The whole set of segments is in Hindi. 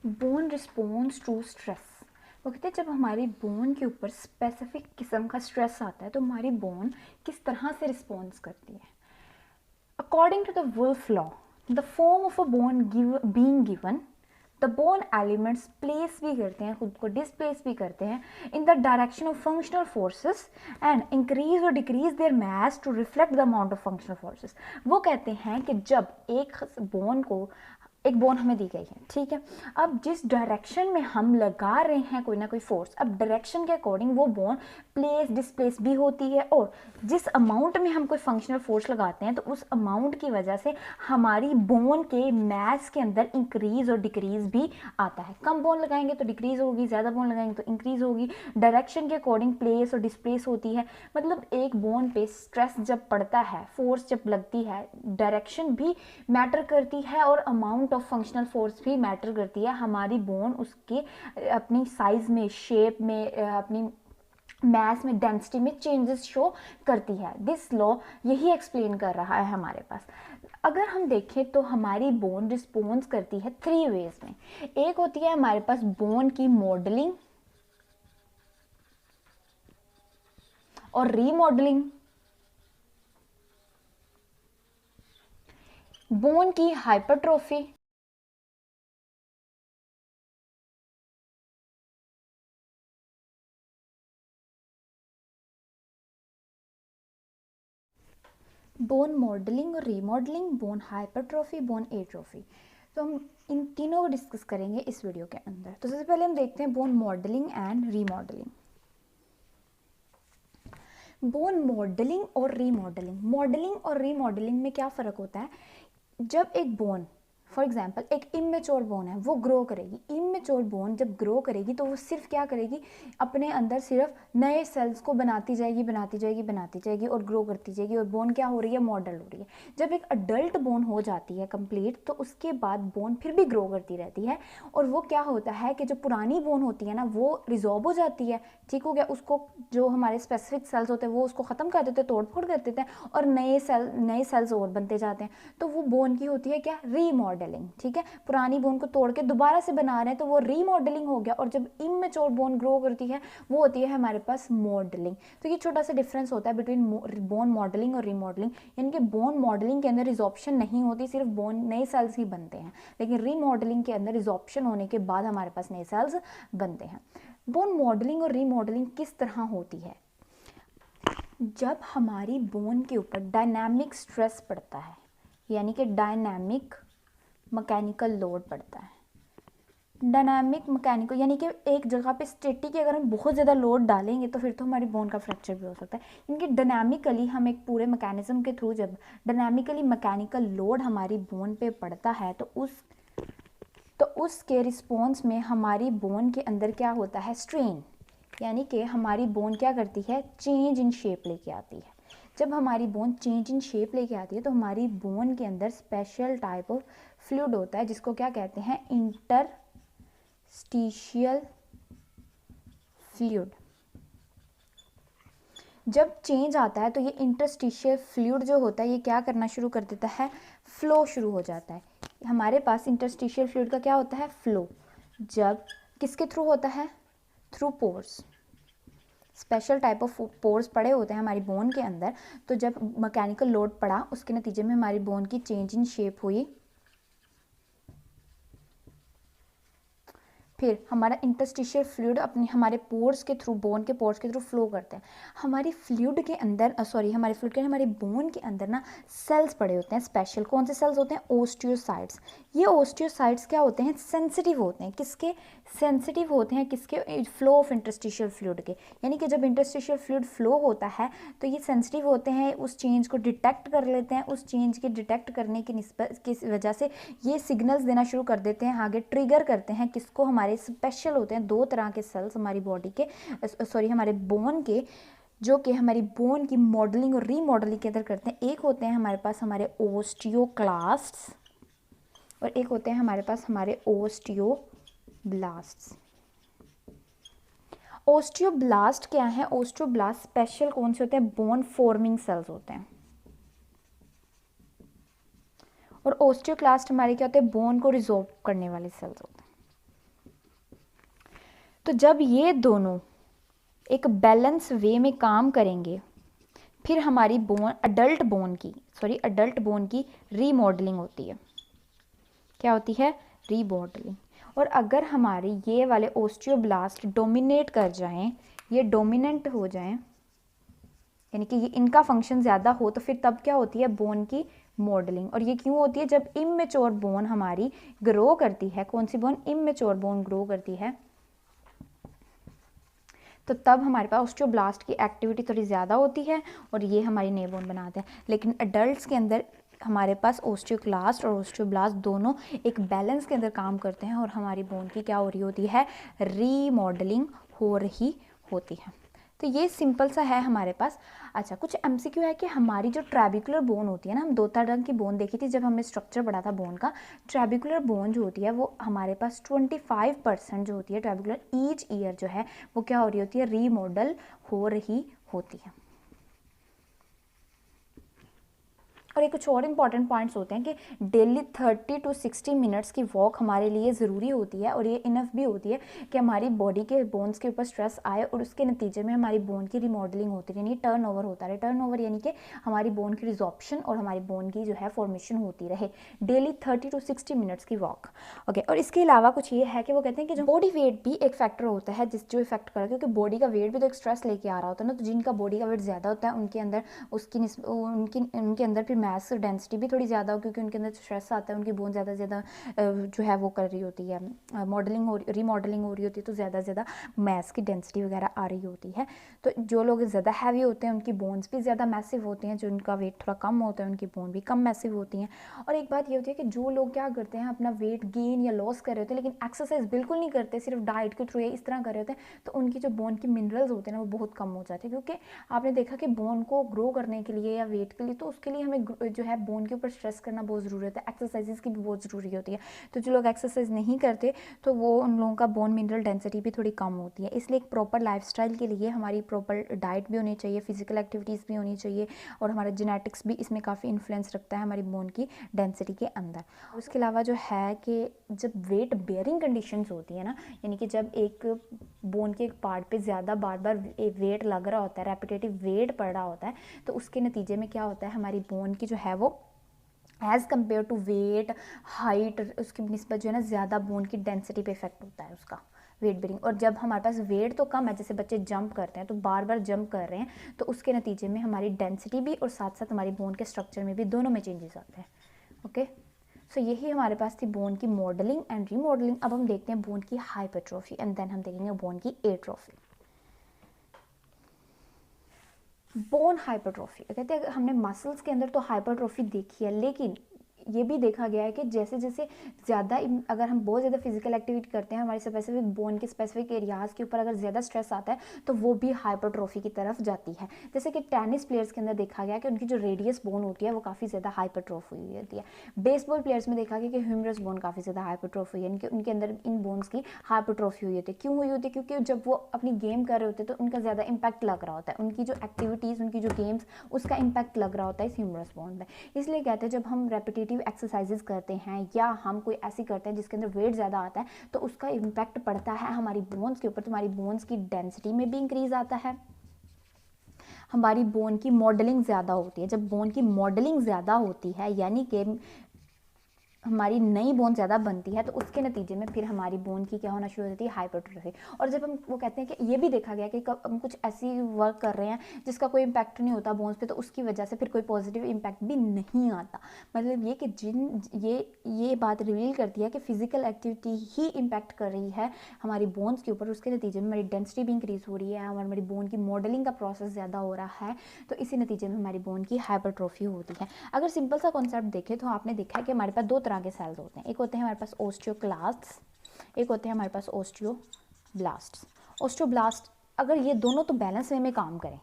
Bone response to stress. वो कहते हैं जब हमारी बोन के ऊपर स्पेसिफिक किस्म का स्ट्रेस आता है तो हमारी बोन किस तरह से रिस्पॉन्स करती है। According to the Wolff law, the form of a bone being given, the bone elements place भी करते हैं, खुद को डिसप्लेस भी करते हैं in the direction of functional forces and increase और decrease their mass to reflect the amount of functional forces. वो कहते हैं कि जब एक बोन हमें दी गई है, ठीक है, अब जिस डायरेक्शन में हम लगा रहे हैं कोई ना कोई फोर्स, अब डायरेक्शन के अकॉर्डिंग वो बोन प्लेस डिसप्लेस भी होती है, और जिस अमाउंट में हम कोई फंक्शनल फोर्स लगाते हैं तो उस अमाउंट की वजह से हमारी बोन के मास के अंदर इंक्रीज और डिक्रीज भी आता है। कम बोन लगाएंगे तो डिक्रीज होगी, ज़्यादा बोन लगाएंगे तो इंक्रीज होगी। डायरेक्शन के अकॉर्डिंग प्लेस और डिसप्लेस होती है। मतलब एक बोन पे स्ट्रेस जब पड़ता है, फोर्स जब लगती है, डायरेक्शन भी मैटर करती है और अमाउंट ऑफ फंक्शनल फोर्स भी मैटर करती है। हमारी बोन उसके अपनी साइज में, शेप में, अपनी मैस में, डेंसिटी में चेंजेस शो करती है। दिस लॉ यही एक्सप्लेन कर रहा है हमारे पास। अगर हम देखें तो हमारी बोन रिस्पॉन्स करती है 3 वेज में। एक होती है हमारे पास बोन की मॉडलिंग और रीमॉडलिंग, बोन की हाइपरट्रोफी, बोन मॉडलिंग और remodelling, bone hypertrophy, bone atrophy. तो हम इन तीनों को डिस्कस करेंगे इस वीडियो के अंदर। तो सबसे पहले हम देखते हैं bone modelling and remodelling. Bone modelling और रीमॉडलिंग, मॉडलिंग और रीमॉडलिंग में क्या फ़र्क होता है। जब एक बोन, फॉर एग्जाम्पल एक इमेच्योर बोन है, वो ग्रो करेगी। इमेच्योर बोन जब ग्रो करेगी तो वो सिर्फ क्या करेगी, अपने अंदर सिर्फ नए सेल्स को बनाती जाएगी, बनाती जाएगी, बनाती जाएगी और ग्रो करती जाएगी, और बोन क्या हो रही है, मॉडल हो रही है। जब एक अडल्ट बोन हो जाती है कंप्लीट, तो उसके बाद बोन फिर भी ग्रो करती रहती है, और वो क्या होता है कि जो पुरानी बोन होती है ना, वो रिजॉर्ब हो जाती है, ठीक हो गया। उसको जो हमारे स्पेसिफिक सेल्स होते हैं वो उसको ख़त्म कर देते हैं, तोड़ फोड़ कर देते हैं, और नए सेल्स और बनते जाते हैं। तो वो बोन की होती है क्या, रीमॉडलिंग, ठीक है। पुरानी बोन को तोड़ के दोबारा से बना रहे हैं तो वो रीमॉडलिंग हो गया। और जब इमेच्योर बोन ग्रो करती है वो होती है हमारे पास मॉडलिंग। तो ये छोटा सा डिफरेंस होता है बिटवीन बोन मॉडलिंग और रीमॉडलिंग। यानी कि बोन मॉडलिंग के अंदर रिजॉर्प्शन नहीं होती, सिर्फ बोन नए सेल्स ही बनते हैं, लेकिन रीमॉडलिंग के अंदर रिजॉर्प्शन होने के बाद हमारे पास नए सेल्स बनते हैं। बोन मॉडलिंग और रीमॉडलिंग किस तरह होती है, जब हमारी बोन के ऊपर डायनामिक स्ट्रेस पड़ता है, यानी कि डायनामिक मैकेनिकल लोड पड़ता है। डायनामिक मैकेनिकल यानी कि एक जगह पे स्टेटिक अगर हम बहुत ज़्यादा लोड डालेंगे तो फिर तो हमारी बोन का फ्रैक्चर भी हो सकता है। यानी कि डायनामिकली हम एक पूरे मैकेनिज्म के थ्रू जब डायनामिकली मैकेनिकल लोड हमारी बोन पे पड़ता है तो उसके रिस्पॉन्स में हमारी बोन के अंदर क्या होता है, स्ट्रेन, यानी कि हमारी बोन क्या करती है, चेंज इन शेप लेके आती है। जब हमारी बोन चेंज इन शेप लेके आती है तो हमारी बोन के अंदर स्पेशल टाइप ऑफ फ्लूइड होता है जिसको क्या कहते हैं, इंटरस्टिशियल फ्लूइड। जब चेंज आता है तो ये इंटरस्टिशियल फ्लूइड जो होता है ये क्या करना शुरू कर देता है, फ्लो शुरू हो जाता है। हमारे पास इंटरस्टिशियल फ्लूइड का क्या होता है, फ्लो। जब किसके थ्रू होता है, through pores, special type of pores पड़े होते हैं हमारी बोन के अंदर। तो जब मैकेनिकल लोड पड़ा उसके नतीजे में हमारी बोन की चेंज इन शेप हुई, फिर हमारा इंटरस्टिशियल फ्लूइड अपने हमारे पोर्स के थ्रू, बोन के पोर्स के थ्रू फ्लो करते हैं। हमारी फ्लूइड के अंदर हमारे फ्लूइड के हमारी बोन के अंदर ना सेल्स पड़े होते हैं स्पेशल। कौन से सेल्स होते हैं, ओस्टियोसाइट्स। ये ओस्टियोसाइट्स क्या होते हैं, सेंसिटिव होते हैं। किसके, सेंसिटिव होते हैं किसके, फ्लो ऑफ इंटरस्टिशियल फ्लूइड के। यानी कि जब इंटरस्टिशियल फ्लूइड फ्लो होता है तो ये सेंसिटिव होते हैं, उस चेंज को डिटेक्ट कर लेते हैं। उस चेंज के डिटेक्ट करने की वजह से ये सिग्नल्स देना शुरू कर देते हैं, आगे ट्रिगर करते हैं किसको, हमारे स्पेशल होते हैं 2 तरह के सेल्स हमारी बॉडी के, हमारे बोन के, जो कि हमारी बोन की मॉडलिंग और रीमॉडलिंग के अंदर करते हैं। एक होते हैं हमारे पास हमारे ओस्टियोक्लास्ट्स और एक होते हैं हमारे पास हमारे ओस्टियोब्लास्ट्स। ओस्टियोब्लास्ट क्या है, ओस्टियोब्लास्ट स्पेशल कौन से होते हैं, बोन फॉर्मिंग सेल्स होते हैं। और ओस्टियोक्लास्ट हमारे क्या होते हैं, बोन को रिजॉर्व करने वाले सेल्स होते हैं। तो जब ये दोनों एक बैलेंस वे में काम करेंगे फिर हमारी अडल्ट बोन की रीमॉडलिंग होती है। क्या होती है? रीमॉडलिंग। और अगर हमारे ये वाले ओस्टियोब्लास्ट डोमिनेट कर जाएं, ये डोमिनेंट हो जाएं, यानी कि ये इनका फंक्शन ज़्यादा हो, तो फिर तब क्या होती है? बोन की मॉडलिंग। और ये क्यों होती है? जब इमेच्योर बोन हमारी ग्रो करती है। कौन सी बोन? इमेच्योर बोन ग्रो करती है, तो तब हमारे पास ओस्टियोब्लास्ट की एक्टिविटी थोड़ी ज़्यादा होती है और ये हमारी नए बोन बनाते हैं। लेकिन एडल्ट्स के अंदर हमारे पास ओस्टियोक्लास्ट और ओस्टियोब्लास्ट दोनों एक बैलेंस के अंदर काम करते हैं और हमारी बोन की क्या हो रही होती है? रीमॉडलिंग हो रही होती है। तो ये सिंपल सा है हमारे पास। अच्छा, कुछ एमसीक्यू है कि हमारी जो ट्रैबिकुलर बोन होती है ना, हम दो तरह की बोन देखी थी जब हमने स्ट्रक्चर पढ़ा था बोन का। ट्रैबिकुलर बोन जो होती है वो हमारे पास 25% जो होती है ट्रैबिकुलर ईच ईयर जो है वो क्या हो रही होती है? रीमॉडल हो रही होती है। और एक कुछ और इंपॉर्टेंट पॉइंट्स होते हैं कि डेली 30 to 60 मिनट्स की वॉक हमारे लिए ज़रूरी होती है और ये इनफ भी होती है कि हमारी बॉडी के बोन्स के ऊपर स्ट्रेस आए और उसके नतीजे में हमारी बोन की रिमॉडलिंग होती है, यानी टर्नओवर होता रहे। टर्नओवर यानी कि हमारी बोन की रिजॉर्प्शन और हमारी बोन की जो है फॉर्मेशन होती रहे। डेली 30 to 60 मिनट्स की वॉक। ओके, और इसके अलावा कुछ ये है कि वो कहते हैं कि जो बॉडी वेट भी एक फैक्टर होता है जो इफेक्ट करता है, क्योंकि बॉडी का वेट भी तो एक स्ट्रेस लेके आ रहा होता है ना। तो जिनका बॉडी का वेट ज़्यादा होता है उनके अंदर उनके अंदर फिर मास डेंसिटी भी थोड़ी ज़्यादा हो, क्योंकि उनके अंदर स्ट्रेस आता है, उनकी बोन ज़्यादा से ज़्यादा जो है वो कर रही होती है, रीमॉडलिंग हो रही होती है, तो ज़्यादा से ज़्यादा मास की डेंसिटी वगैरह आ रही होती है। तो जो लोग ज़्यादा हैवी होते हैं उनकी बोन्स भी ज़्यादा मैसिव होती हैं, जो उनका वेट थोड़ा कम होता है उनकी बोन भी कम मैसिव होती हैं। और एक बात ये होती है कि जो लोग क्या करते हैं, अपना वेट गेन या लॉस कर रहे होते हैं लेकिन एक्सरसाइज बिल्कुल नहीं करते, सिर्फ डाइट के थ्रू इस तरह कर रहे होते हैं, तो उनकी जो बोन की मिनरल्स होते हैं ना वो बहुत कम हो जाते हैं। क्योंकि आपने देखा कि बोन को ग्रो करने के लिए या वेट के लिए, तो उसके लिए हमें जो है बोन के ऊपर स्ट्रेस करना बहुत ज़रूरी होता है, एक्सरसाइजेस की भी बहुत ज़रूरी होती है। तो जो लोग एक्सरसाइज नहीं करते तो वो उन लोगों का बोन मिनरल डेंसिटी भी थोड़ी कम होती है। इसलिए एक प्रॉपर लाइफस्टाइल के लिए हमारी प्रॉपर डाइट भी होनी चाहिए, फिजिकल एक्टिविटीज़ भी होनी चाहिए, और हमारा जेनेटिक्स भी इसमें काफ़ी इन्फ्लुएंस रखता है हमारी बोन की डेंसिटी के अंदर। उसके अलावा जो है कि जब वेट बेयरिंग कंडीशंस होती है ना, यानी कि जब एक बोन के एक पार्ट पे ज़्यादा बार बार वेट लग रहा होता है, रेपिटेटिव वेट पड़ रहा होता है, तो उसके नतीजे में क्या होता है, हमारी बोन की जो है वो as compare to weight, height, उसकी निस्बत जो है ना ज़्यादा बोन की डेंसिटी पे इफेक्ट होता है उसका, वेट बेरिंग। और जब हमारे पास वेट तो कम है, जैसे बच्चे जंप करते हैं तो बार बार जंप कर रहे हैं, तो उसके नतीजे में हमारी डेंसिटी भी और साथ साथ हमारी बोन के स्ट्रक्चर में भी दोनों में चेंजेस आते हैं। ओके, सो यही हमारे पास थी बोन की मॉडलिंग एंड रीमॉडलिंग। अब हम देखते हैं बोन की हाइपरट्रॉफी एंड देन हम देखेंगे बोन की एट्रॉफी। बोन हाइपरट्रॉफी कहते हैं, हमने मसल्स के अंदर तो हाइपरट्रॉफी देखी है, लेकिन ये भी देखा गया है कि जैसे जैसे ज़्यादा अगर हम बहुत ज़्यादा फिजिकल एक्टिविटी करते हैं, हमारे स्पेसिफिक बोन के स्पेसिफिक एरियाज़ के ऊपर अगर ज़्यादा स्ट्रेस आता है तो वो भी हाइपरट्रॉफी की तरफ जाती है। जैसे कि टेनिस प्लेयर्स के अंदर देखा गया कि उनकी जो रेडियस बोन होती है वो काफ़ी ज़्यादा हाइपरट्रॉफी हुई होती है। बेसबॉल प्लेयर्स में देखा गया कि ह्यूमरस बोन काफ़ी ज़्यादा हाइपरट्रॉफी हुई है, उनके अंदर इन बोन्स की हाइपरट्रॉफी हुई होती है। क्यों हुई होती है? क्योंकि जब वो अपनी गेम कर रहे होते हैं तो उनका ज़्यादा इंपैक्ट लग रहा होता है, उनकी जो एक्टिविटीज़, उनकी जो गेम्स, उसका इंपैक्ट लग रहा होता है इस ह्यूमरस बोन में। इसलिए कहते हैं जब हम रेपिटेटिव एक्सरसाइजेज करते हैं या हम कोई ऐसी करते हैं जिसके अंदर वेट ज़्यादा आता है, तो उसका इम्पैक्ट पड़ता है हमारी बोन्स के ऊपर, तो हमारी बोन्स की डेंसिटी में भी इंक्रीज आता है, हमारी बोन की मॉडलिंग ज़्यादा होती है। जब बोन की मॉडलिंग ज़्यादा होती है यानी कि हमारी नई बोन ज़्यादा बनती है, तो उसके नतीजे में फिर हमारी बोन की क्या होना शुरू हो जाती है? हाइपरट्रॉफी। और जब हम वो कहते हैं कि ये भी देखा गया कि हम कुछ ऐसी वर्क कर रहे हैं जिसका कोई इम्पैक्ट नहीं होता बोन्स पे, तो उसकी वजह से फिर कोई पॉजिटिव इम्पैक्ट भी नहीं आता। मतलब ये कि ये बात रिवील करती है कि फिजिकल एक्टिविटी ही इम्पैक्ट कर रही है हमारी बोन्स के ऊपर, उसके नतीजे में हमारी डेंसिटी भी इंक्रीज हो रही है, हमारी बोन की मॉडलिंग का प्रोसेस ज़्यादा हो रहा है, तो इसी नतीजे में हमारी बोन की हाइपरट्रॉफी होती है। अगर सिंपल सा कॉन्सेप्ट देखें तो आपने देखा है कि हमारे पास दो तरह के सेल्स होते हैं, एक होते हैं हमारे पास ओस्टियोक्लास्ट्स, एक होते हैं हमारे पास ओस्टियोब्लास्ट्स। ओस्टियोब्लास्ट अगर ये दोनों तो बैलेंस वे में काम करें,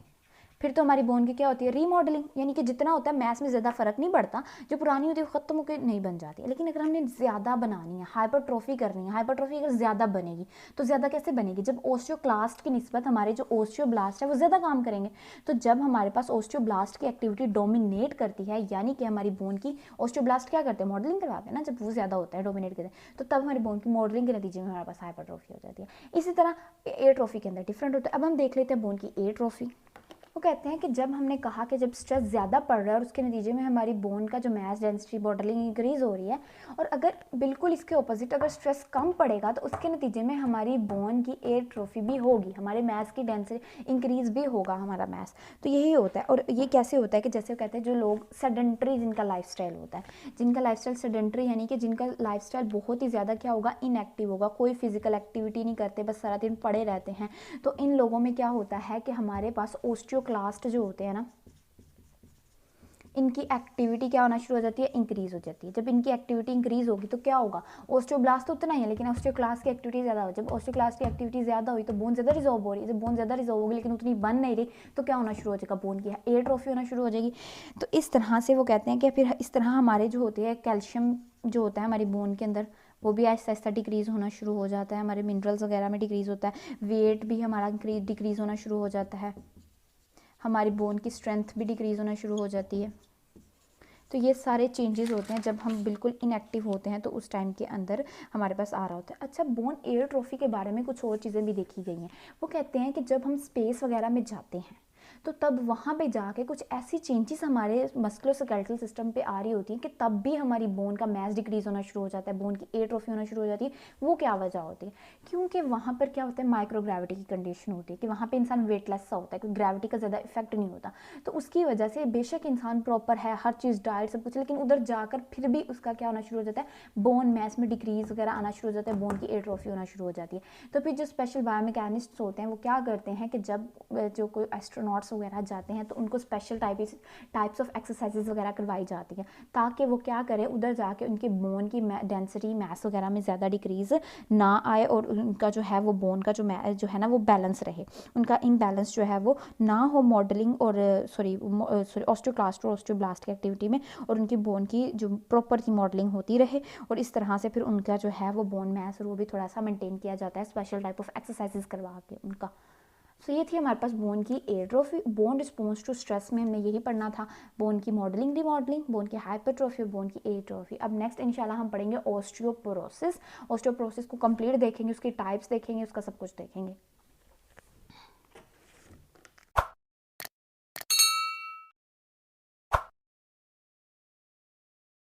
फिर तो हमारी बोन की क्या होती है, रीमॉडलिंग, यानी कि जितना होता है मैथ में ज़्यादा फर्क नहीं पड़ता, जो पुरानी होती है वो ख़त्म होकर नहीं बन जाती है। लेकिन अगर हमने ज़्यादा बनानी है, हाइपरट्रॉफी करनी है, हाइपरट्रॉफी अगर ज़्यादा बनेगी तो ज़्यादा कैसे बनेगी, जब ओस्टियोक्लास्ट की निस्बत हमारे जो ओस्टियोब्लास्ट है वो ज़्यादा काम करेंगे। तो जब हमारे पास ओस्टियोब्लास्ट की एक्टिविटी डोमिनेट करती है, यानी कि हमारी बोन की ओस्टियोब्लास्ट क्या करते हैं, मॉडलिंग करवाते हैं ना, जब वो ज़्यादा होता है, डोमिनेट करते हैं, तो तब हमारी बोन की मॉडलिंग के नतीजे में हमारे पास हाइपरट्रॉफी हो जाती है। इसी तरह एट्रोफी के अंदर डिफरेंट होता है। अब हम देख लेते हैं बोन की एट्रोफी। वो कहते हैं कि जब हमने कहा कि जब स्ट्रेस ज़्यादा पड़ रहा है और उसके नतीजे में हमारी बोन का जो मास डेंसिटी मॉडलिंग इंक्रीज़ हो रही है, और अगर बिल्कुल इसके ऑपोजिट अगर स्ट्रेस कम पड़ेगा तो उसके नतीजे में हमारी बोन की एट्रोफी भी होगी, हमारे मास की डेंसिटी इंक्रीज़ भी होगा हमारा मास। तो यही होता है। और ये कैसे होता है कि जैसे वो कहते हैं जो लोग सेडेंट्री जिनका लाइफस्टाइल होता है, जिनका लाइफस्टाइल सेडेंट्री यानी कि जिनका लाइफस्टाइल बहुत ही ज़्यादा क्या होगा, इनएक्टिव होगा, कोई फिजिकल एक्टिविटी नहीं करते, बस सारा दिन पड़े रहते हैं, तो इन लोगों में क्या होता है कि हमारे पास ओस्टियोक्लास्ट जो होते हैं ना, इनकी एक्टिविटी क्या होना शुरू हो जाती है, इंक्रीज़ हो जाती है। जब इनकी एक्टिविटी इंक्रीज़ होगी तो क्या होगा, ओस्टियोब्लास्ट तो उतना ही है लेकिन ओस्टियोक्लास्ट की एक्टिविटी ज़्यादा हो। जब ओस्टियोक्लास्ट की एक्टिविटी ज़्यादा हुई तो बोन ज़्यादा रिजॉर्व हो रही है, जब बोन ज़्यादा रिजॉर्व होगी लेकिन उतनी बन नहीं रही तो क्या होना शुरू हो जाएगा, बोन की एट्रोफी होना शुरू हो जाएगी। तो इस तरह से वो कहते हैं कि फिर इस तरह हमारे जो होते हैं कैल्शियम जो होता है हमारी बोन के अंदर, वो भी आहिस्ता आहिस्ता डिक्रीज़ होना शुरू हो जाता है, हमारे मिनरल्स वगैरह में डिक्रीज़ होता है, वेट भी हमारा डिक्रीज़ होना शुरू हो जाता है, हमारी बोन की स्ट्रेंथ भी डिक्रीज़ होना शुरू हो जाती है। तो ये सारे चेंजेस होते हैं जब हम बिल्कुल इनएक्टिव होते हैं, तो उस टाइम के अंदर हमारे पास आ रहा होता है। अच्छा, बोन एट्रोफी के बारे में कुछ और चीज़ें भी देखी गई हैं। वो कहते हैं कि जब हम स्पेस वगैरह में जाते हैं तो तब वहाँ पे जाके कुछ ऐसी चेंजेस हमारे मस्कुलोस्केलेटल सिस्टम पे आ रही होती हैं कि तब भी हमारी बोन का मास डिक्रीज़ होना शुरू हो जाता है, बोन की एट्रोफी होना शुरू हो जाती है। वो क्या वजह होती है, क्योंकि वहाँ पर क्या होता है, माइक्रोग्रेविटी की कंडीशन होती है कि वहाँ पे इंसान वेटलेस सा होता है, क्योंकि ग्रेविटी का ज़्यादा इफेक्ट नहीं होता। तो उसकी वजह से बेशक इंसान प्रॉपर है, हर चीज़ डाइट सब कुछ, लेकिन उधर जाकर फिर भी उसका क्या होना शुरू हो जाता है, बोन मास में डिक्रीज़ वगैरह आना शुरू हो जाता है, बोन की एट्रोफी होना शुरू हो जाती है। तो फिर जो स्पेशल बायोमैकेनिस्ट्स होते हैं वो क्या करते हैं कि जब जो कोई एस्ट्रोनॉट्स वगैरह जाते हैं तो उनको स्पेशल टाइप्स ऑफ एक्सरसाइजेज वगैरह करवाई जाती है, ताकि वो क्या करें, उधर जाके उनकी बोन की डेंसिटी मास वगैरह में ज़्यादा डिक्रीज़ ना आए और उनका जो है वो बोन का जो है ना वो बैलेंस रहे, उनका इम्बैलेंस जो है वो ना हो मॉडलिंग और सॉरी ऑस्टियोक्लास्ट और ऑस्टियोब्लास्ट की एक्टिविटी में, और उनकी बोन की जो प्रॉपर की मॉडलिंग होती रहे, और इस तरह से फिर उनका जो है वो बोन मास और वो भी थोड़ा सा मेंटेन किया जाता है स्पेशल टाइप ऑफ एक्सरसाइजेज करवा के उनका। सो ये थी हमारे पास बोन की atrophy. Bone response to stress में हमने यही पढ़ना था, बोन की मॉडलिंग रिमॉडलिंग, बोन की हाइपरट्रॉफी और बोन की एट्रोफी। अब नेक्स्ट इंशाल्लाह हम पढ़ेंगे ऑस्टियोपोरोसिस। ऑस्टियोपोरोसिस को कंप्लीट देखेंगे, उसकी टाइप्स देखेंगे, उसका सब कुछ देखेंगे।